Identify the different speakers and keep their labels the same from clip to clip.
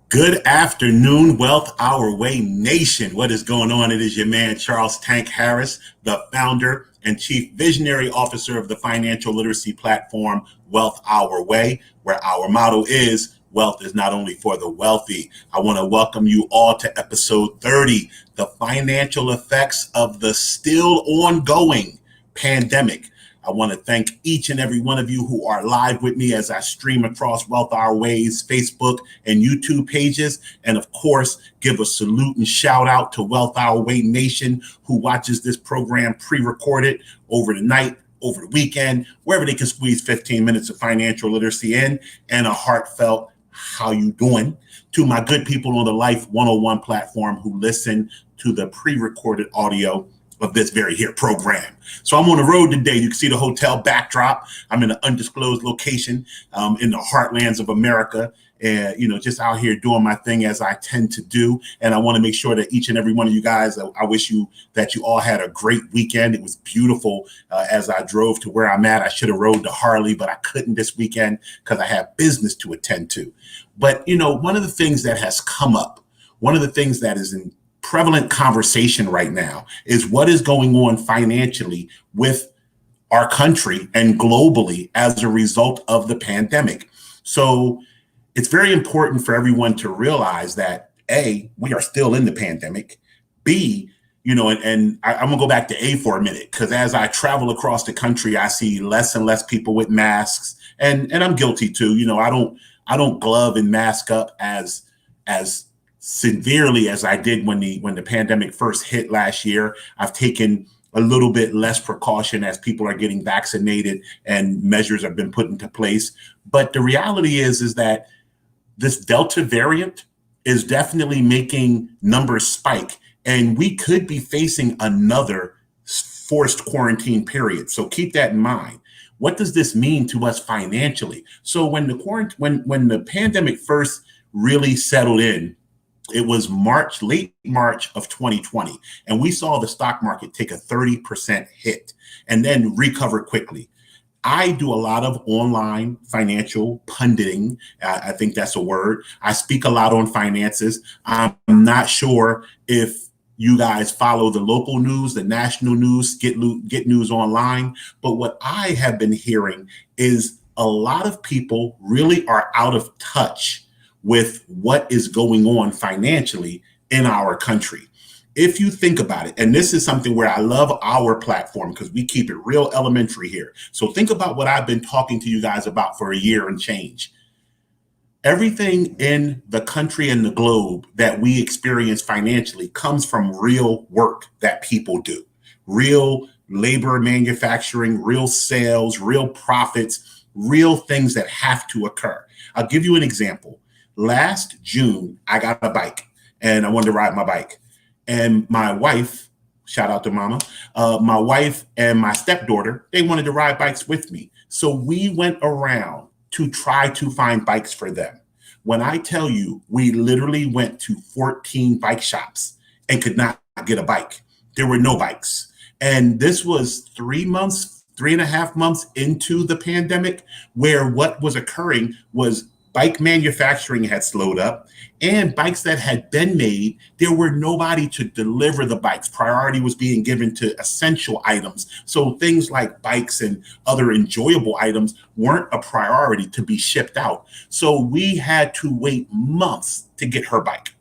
Speaker 1: Good afternoon, Wealth Our Way Nation. What is going on? It is your man, Charles Tank Harris, the founder and chief visionary officer of the financial literacy platform, Wealth Our Way, where our motto is wealth is not only for the wealthy. I want to welcome you all to episode 30, the financial effects of the still ongoing pandemic. I want to thank each and every one of you who are live with me as I stream across Wealth Our Ways Facebook and YouTube pages. And of course, give a salute and shout out to Wealth Our Way Nation who watches this program pre-recorded over the night, over the weekend, wherever they can squeeze 15 minutes of financial literacy in, and a heartfelt, how you doing? To my good people on the Life 101 platform who listen to the pre-recorded audio of this very here program. So I'm on the road today. You can see the hotel backdrop. I'm in an undisclosed location in the heartlands of America, and just out here doing my thing as I tend to do. And I want to make sure that each and every one of you guys, I wish you that you all had a great weekend. It was beautiful as I drove to where I'm at. I should have rode to Harley, but I couldn't this weekend because I had business to attend to. But one of the things that has come up, one of the things that is in prevalent conversation right now is what is going on financially with our country and globally as a result of the pandemic. So it's very important for everyone to realize that A, we are still in the pandemic. B, and I'm gonna go back to A for a minute, because as I travel across the country, I see less and less people with masks, and I'm guilty too. I don't glove and mask up as severely as I did when the pandemic first hit last year. I've taken a little bit less precaution as people are getting vaccinated and measures have been put into place. But the reality is that this Delta variant is definitely making numbers spike, and we could be facing another forced quarantine period. So keep that in mind. What does this mean to us financially? So when the pandemic first really settled in, it was late March of 2020, and we saw the stock market take a 30% hit and then recover quickly. I do a lot of online financial punditing. I think that's a word. I speak a lot on finances. I'm not sure if you guys follow the local news, the national news, get news online. But what I have been hearing is a lot of people really are out of touch with what is going on financially in our country. If you think about it, and this is something where I love our platform because we keep it real elementary here. So think about what I've been talking to you guys about for a year and change. Everything in the country and the globe that we experience financially comes from real work that people do, real labor manufacturing, real sales, real profits, real things that have to occur. I'll give you an example. Last June, I got a bike and I wanted to ride my bike. And my wife, shout out to mama, my wife and my stepdaughter, they wanted to ride bikes with me. So we went around to try to find bikes for them. When I tell you, we literally went to 14 bike shops and could not get a bike. There were no bikes. And this was 3.5 months into the pandemic, where what was occurring was bike manufacturing had slowed up, and bikes that had been made, there were nobody to deliver the bikes. Priority was being given to essential items. So things like bikes and other enjoyable items weren't a priority to be shipped out. So we had to wait months to get her bike.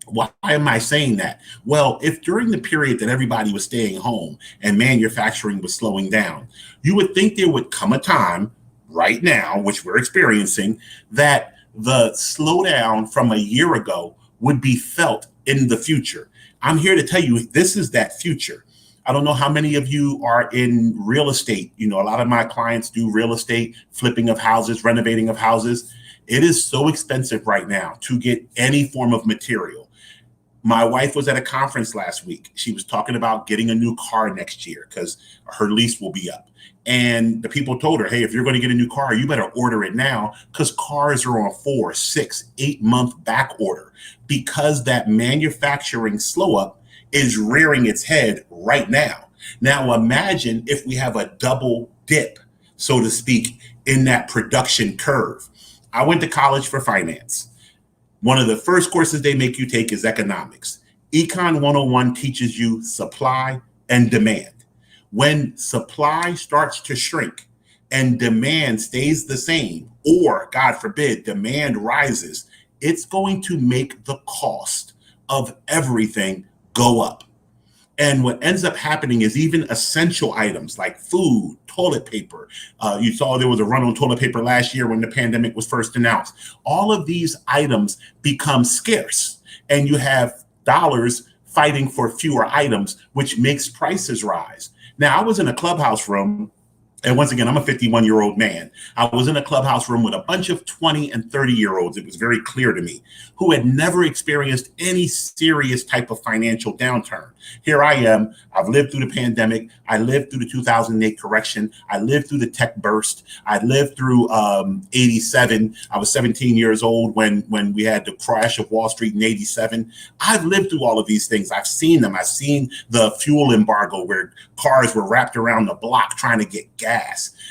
Speaker 1: Why am I saying that? Well, if during the period that everybody was staying home and manufacturing was slowing down, you would think there would come a time right now, which we're experiencing, that the slowdown from a year ago would be felt in the future. I'm here to tell you, this is that future. I don't know how many of you are in real estate. A lot of my clients do real estate, flipping of houses, renovating of houses. It is so expensive right now to get any form of material. My wife was at a conference last week. She was talking about getting a new car next year because her lease will be up. And the people told her, hey, if you're going to get a new car, you better order it now, because cars are on 4, 6, 8-month back order, because that manufacturing slow up is rearing its head right now. Now, imagine if we have a double dip, so to speak, in that production curve. I went to college for finance. One of the first courses they make you take is economics. Econ 101 teaches you supply and demand. When supply starts to shrink and demand stays the same, or God forbid, demand rises, it's going to make the cost of everything go up. And what ends up happening is even essential items like food, toilet paper. You saw there was a run on toilet paper last year when the pandemic was first announced. All of these items become scarce, and you have dollars fighting for fewer items, which makes prices rise. Now, I was in a clubhouse room. And once again, I'm a 51-year-old man. I was in a clubhouse room with a bunch of 20 and 30-year-olds. It was very clear to me who had never experienced any serious type of financial downturn. Here I am. I've lived through the pandemic. I lived through the 2008 correction. I lived through the tech burst. I lived through 87. I was 17 years old when we had the crash of Wall Street in 87. I've lived through all of these things. I've seen them. I've seen the fuel embargo where cars were wrapped around the block trying to get gas.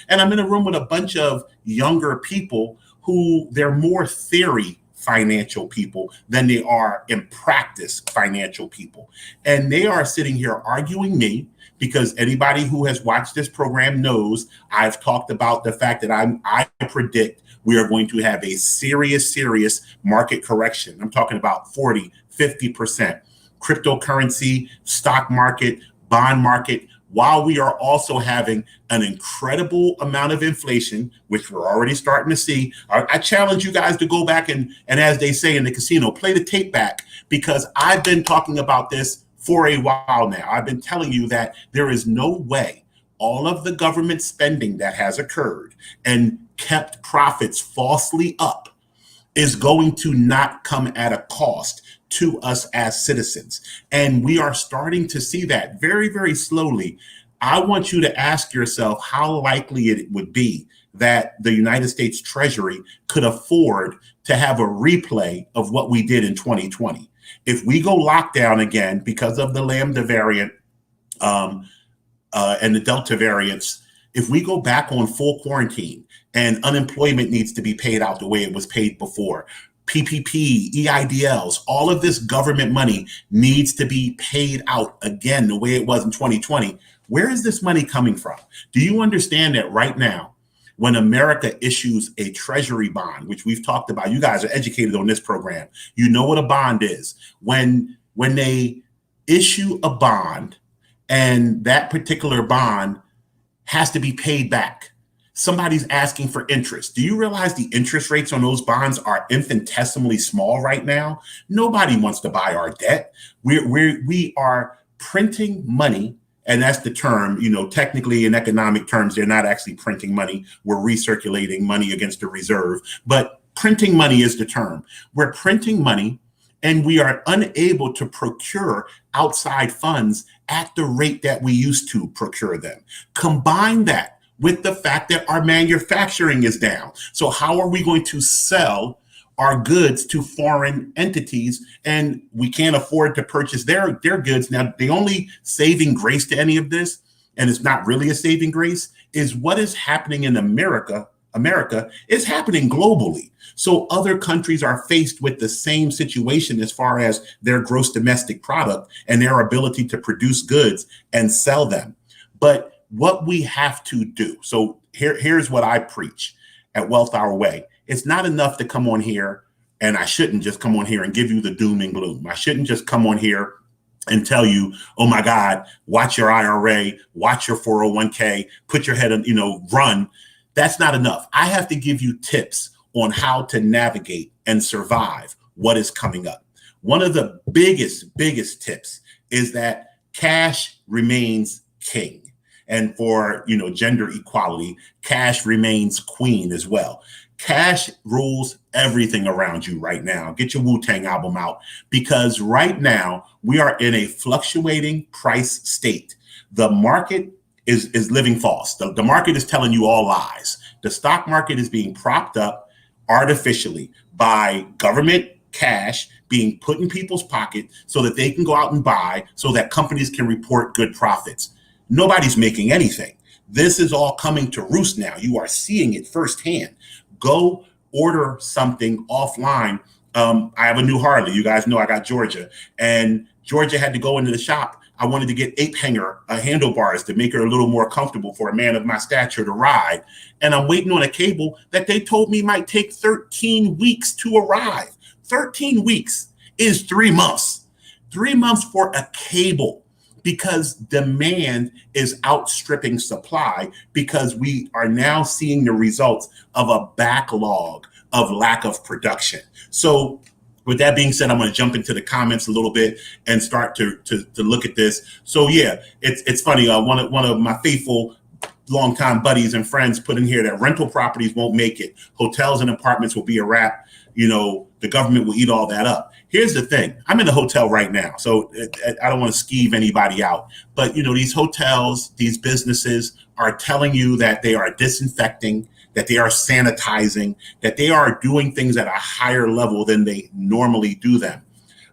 Speaker 1: And I'm in a room with a bunch of younger people who they're more theory financial people than they are in practice financial people. And they are sitting here arguing me because anybody who has watched this program knows I've talked about the fact that I predict we are going to have a serious market correction. I'm talking about 40, 50%. Cryptocurrency, stock market, bond market, while we are also having an incredible amount of inflation, which we're already starting to see. I challenge you guys to go back and as they say in the casino, play the tape back, because I've been talking about this for a while now. I've been telling you that there is no way all of the government spending that has occurred and kept profits falsely up is going to not come at a cost to us as citizens. And we are starting to see that very, very slowly. I want you to ask yourself how likely it would be that the United States Treasury could afford to have a replay of what we did in 2020. If we go lockdown again because of the Lambda variant and the Delta variants, if we go back on full quarantine and unemployment needs to be paid out the way it was paid before, PPP, EIDLs, all of this government money needs to be paid out again the way it was in 2020. Where is this money coming from? Do you understand that right now, when America issues a treasury bond, which we've talked about, you guys are educated on this program, you know what a bond is. When they issue a bond and that particular bond has to be paid back, somebody's asking for interest. Do you realize the interest rates on those bonds are infinitesimally small right now? Nobody wants to buy our debt. We are printing money, and that's the term, technically in economic terms, they're not actually printing money. We're recirculating money against the reserve, but printing money is the term. We're printing money and we are unable to procure outside funds at the rate that we used to procure them. Combine that with the fact that our manufacturing is down. So how are we going to sell our goods to foreign entities? And we can't afford to purchase their goods. Now, the only saving grace to any of this, and it's not really a saving grace, is what is happening in America is happening globally. So other countries are faced with the same situation as far as their gross domestic product and their ability to produce goods and sell them. But what we have to do. So here's what I preach at Wealth Our Way. It's not enough to come on here, and I shouldn't just come on here and give you the doom and gloom. I shouldn't just come on here and tell you, oh my God, watch your IRA, watch your 401k, put your head on, run. That's not enough. I have to give you tips on how to navigate and survive what is coming up. One of the biggest tips is that cash remains king. And for, gender equality, cash remains queen as well. Cash rules everything around you right now. Get your Wu-Tang album out, because right now we are in a fluctuating price state. The market is living false. The market is telling you all lies. The stock market is being propped up artificially by government cash being put in people's pocket so that they can go out and buy, so that companies can report good profits. Nobody's making anything. This is all coming to roost now. You are seeing it firsthand. Go order something offline I have a new Harley. You guys know I got Georgia, and Georgia had to go into the shop. I wanted to get ape hanger handlebars to make her a little more comfortable for a man of my stature to ride. And I'm waiting on a cable that they told me might take 13 weeks to arrive. 13 weeks is 3 months. 3 months for a cable, because demand is outstripping supply, because we are now seeing the results of a backlog of lack of production. So with that being said, I'm going to jump into the comments a little bit and start to look at this. So yeah, it's funny. One of my faithful longtime buddies and friends put in here that rental properties won't make it. Hotels and apartments will be a wrap. The government will eat all that up. Here's the thing. I'm in a hotel right now, so I don't want to skeeve anybody out. But, these hotels, these businesses are telling you that they are disinfecting, that they are sanitizing, that they are doing things at a higher level than they normally do them.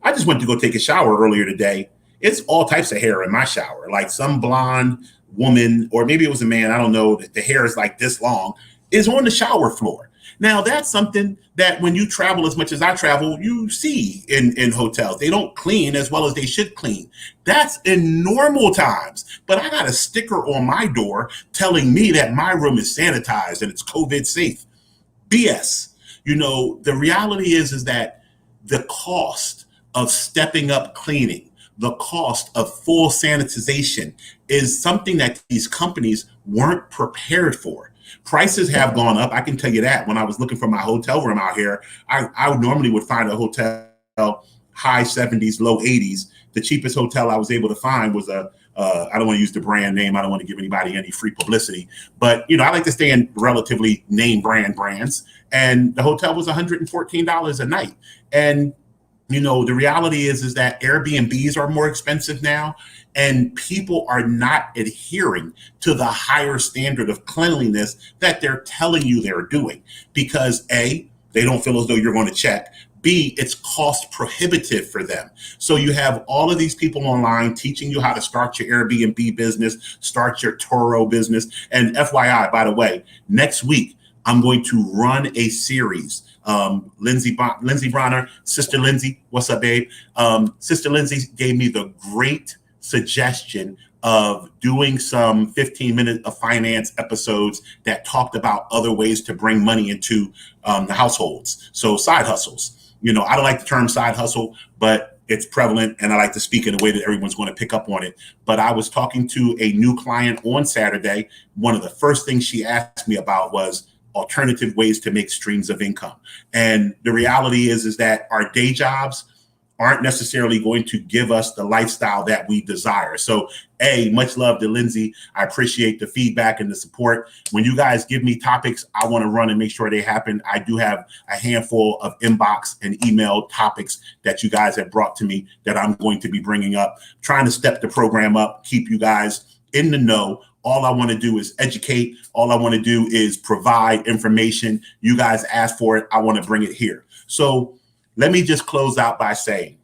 Speaker 1: I just went to go take a shower earlier today. It's all types of hair in my shower, like some blonde woman, or maybe it was a man, I don't know, that the hair is like this long, is on the shower floor. Now, that's something that when you travel as much as I travel, you see in hotels. They don't clean as well as they should clean. That's in normal times. But I got a sticker on my door telling me that my room is sanitized and it's COVID safe. BS. The reality is that the cost of stepping up cleaning, the cost of full sanitization is something that these companies weren't prepared for. Prices have gone up. I can tell you that. When I was looking for my hotel room out here, I normally would find a hotel high 70s, low 80s. The cheapest hotel I was able to find was I don't want to use the brand name. I don't want to give anybody any free publicity. But, I like to stay in relatively name brands. And the hotel was $114 a night. And the reality is that Airbnbs are more expensive now, and people are not adhering to the higher standard of cleanliness that they're telling you they're doing, because A, they don't feel as though you're going to check. B, it's cost prohibitive for them. So you have all of these people online teaching you how to start your Airbnb business, start your Turo business. And FYI, by the way, next week, I'm going to run a series. Lindsay Bronner, Sister Lindsay, what's up, babe? Sister Lindsay gave me the great suggestion of doing some 15-minute of finance episodes that talked about other ways to bring money into the households. So side hustles. I don't like the term side hustle, but it's prevalent, and I like to speak in a way that everyone's going to pick up on it. But I was talking to a new client on Saturday. One of the first things she asked me about was alternative ways to make streams of income. And the reality is that our day jobs aren't necessarily going to give us the lifestyle that we desire. So, much love to Lindsay. I appreciate the feedback and the support. When you guys give me topics, I want to run and make sure they happen. I do have a handful of inbox and email topics that you guys have brought to me that I'm going to be bringing up, trying to step the program up, keep you guys in the know. All I want to do is educate. All I want to do is provide information. You guys ask for it. I want to bring it here. So let me just close out by saying,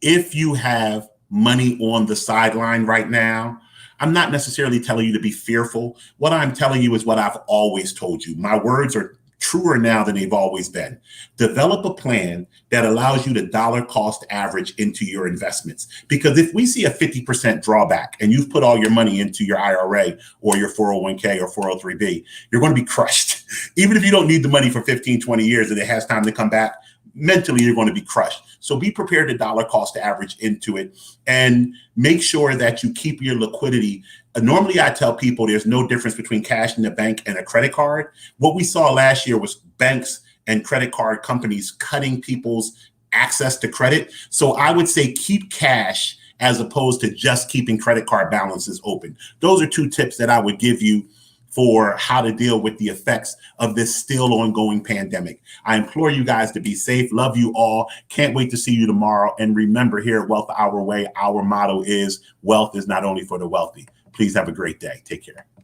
Speaker 1: if you have money on the sideline right now, I'm not necessarily telling you to be fearful. What I'm telling you is what I've always told you. My words are truer now than they've always been. Develop a plan that allows you to dollar cost average into your investments. Because if we see a 50% drawback and you've put all your money into your IRA or your 401k or 403b, you're going to be crushed. Even if you don't need the money for 15, 20 years and it has time to come back, mentally you're going to be crushed. So be prepared to dollar cost average into it and make sure that you keep your liquidity. Normally, I tell people there's no difference between cash in the bank and a credit card. What we saw last year was banks and credit card companies cutting people's access to credit. So I would say keep cash as opposed to just keeping credit card balances open. Those are two tips that I would give you for how to deal with the effects of this still ongoing pandemic. I implore you guys to be safe. Love you all. Can't wait to see you tomorrow. And remember, here at Wealth Our Way, our motto is wealth is not only for the wealthy. Please have a great day. Take care.